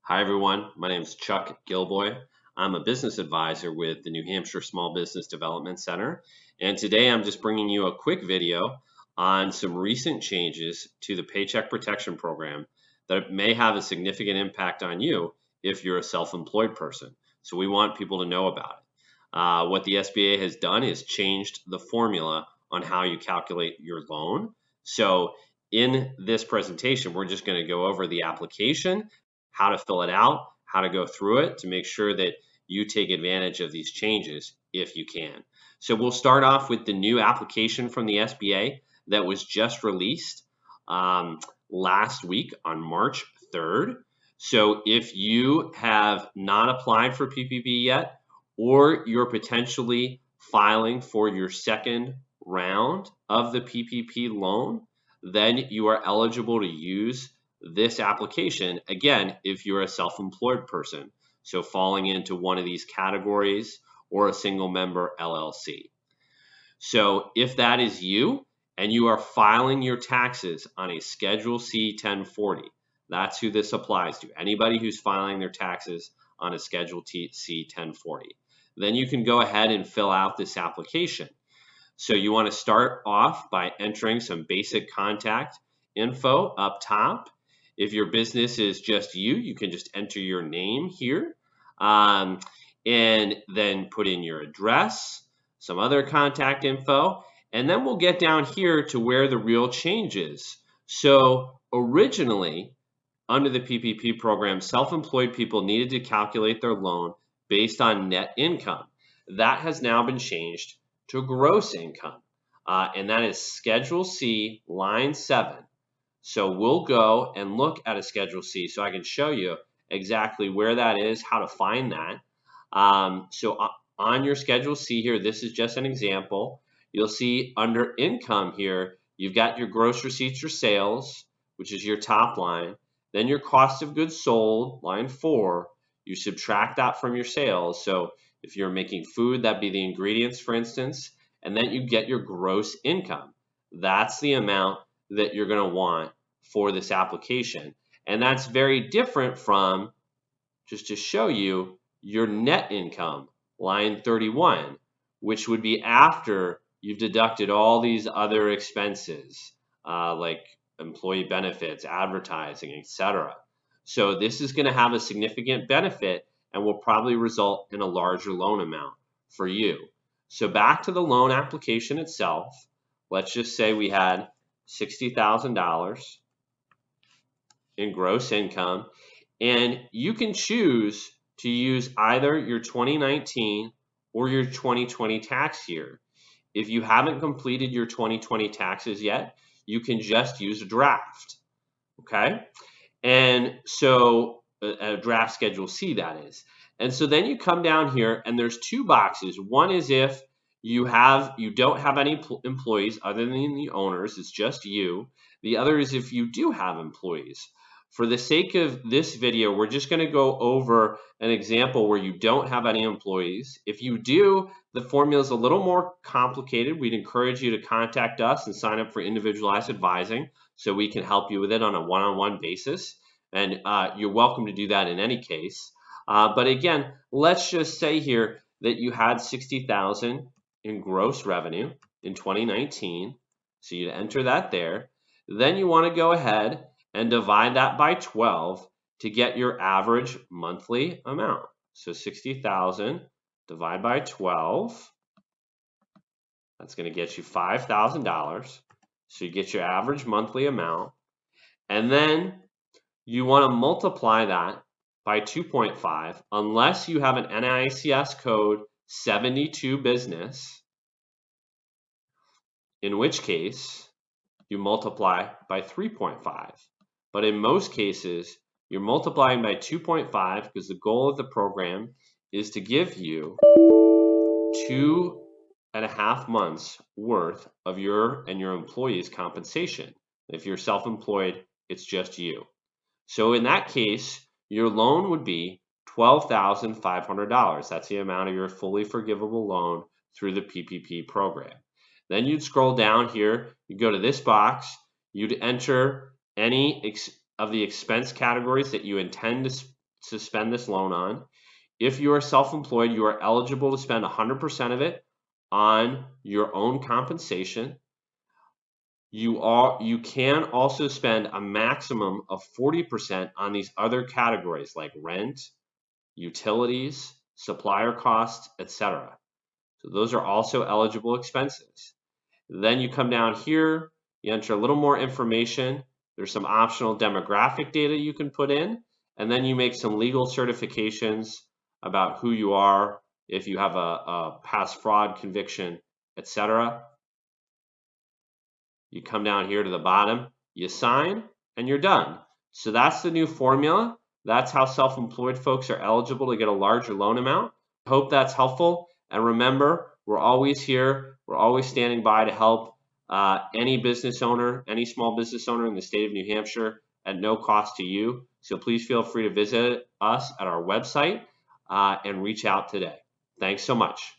Hi everyone, my name is Chuck Gilboy. I'm a business advisor with the New Hampshire Small Business Development Center, and today I'm just bringing you a quick video on some recent changes to the Paycheck Protection Program that may have a significant impact on you if you're a self-employed person. So we want people to know about it. What the SBA has done is changed the formula on how you calculate your loan. So in this presentation, we're just going to go over the application, how to fill it out, how to go through it to make sure that you take advantage of these changes if you can. So we'll start off with the new application from the SBA that was just released last week on March 3rd. So if you have not applied for PPP yet, or you're potentially filing for your second round of the PPP loan, then you are eligible to use this application, again, if you're a self-employed person, so falling into one of these categories or a single member LLC. So if that is you and you are filing your taxes on a Schedule C 1040, that's who this applies to. Anybody who's filing their taxes on a Schedule C 1040. Then you can go ahead and fill out this application. So you want to start off by entering some basic contact info up top. If your business is just you, you can just enter your name here and then put in your address, some other contact info, and then we'll get down here to where the real change is. So originally, under the PPP program, self-employed people needed to calculate their loan based on net income. That has now been changed to gross income, and that is Schedule C, line 7. So we'll go and look at a Schedule C so I can show you exactly where that is, how to find that. So on your Schedule C here, this is just an example. You'll see under income here, you've got your gross receipts or sales, which is your top line. Then your cost of goods sold, line 4. You subtract that from your sales. So if you're making food, that'd be the ingredients, for instance. And then you get your gross income. That's the amount that you're going to want for this application. And that's very different from, just to show you, your net income, line 31, which would be after you've deducted all these other expenses like employee benefits, advertising, etc. So this is going to have a significant benefit and will probably result in a larger loan amount for you. So back to the loan application itself, let's just say we had $60,000 in gross income, and you can choose to use either your 2019 or your 2020 tax year. If you haven't completed your 2020 taxes yet, you can just use a draft, okay? And so a draft Schedule C, that is. And so then you come down here and there's two boxes. One is if you don't have any employees other than the owners, it's just you. The other is if you do have employees. For the sake of this video, we're just going to go over an example where you don't have any employees. If you do, the formula is a little more complicated. We'd encourage you to contact us and sign up for individualized advising so we can help you with it on a one-on-one basis. And you're welcome to do that in any case. But again, let's just say here that you had $60,000 in gross revenue in 2019. So you'd enter that there. Then you want to go ahead and divide that by 12 to get your average monthly amount. So 60,000 divided by 12, that's going to get you $5,000. So you get your average monthly amount. And then you want to multiply that by 2.5 unless you have an NAICS code 72 business, in which case you multiply by 3.5. But in most cases, you're multiplying by 2.5 because the goal of the program is to give you 2.5 months worth of your and your employees' compensation. If you're self-employed, it's just you. So in that case, your loan would be $12,500. That's the amount of your fully forgivable loan through the PPP program. Then you'd scroll down here, you go to this box, you'd enter any of the expense categories that you intend to spend this loan on. If you are self-employed, you are eligible to spend 100% of it on your own compensation. You can also spend a maximum of 40% on these other categories like rent, utilities, supplier costs, etc. So those are also eligible expenses. Then you come down here, you enter a little more information. There's some optional demographic data you can put in, and then you make some legal certifications about who you are, if you have a past fraud conviction, etc. You come down here to the bottom, you sign, and you're done. So that's the new formula. That's how self-employed folks are eligible to get a larger loan amount. Hope that's helpful. And remember, we're always here. We're always standing by to help any business owner, any small business owner in the state of New Hampshire at no cost to you. So please feel free to visit us at our website and reach out today. Thanks so much.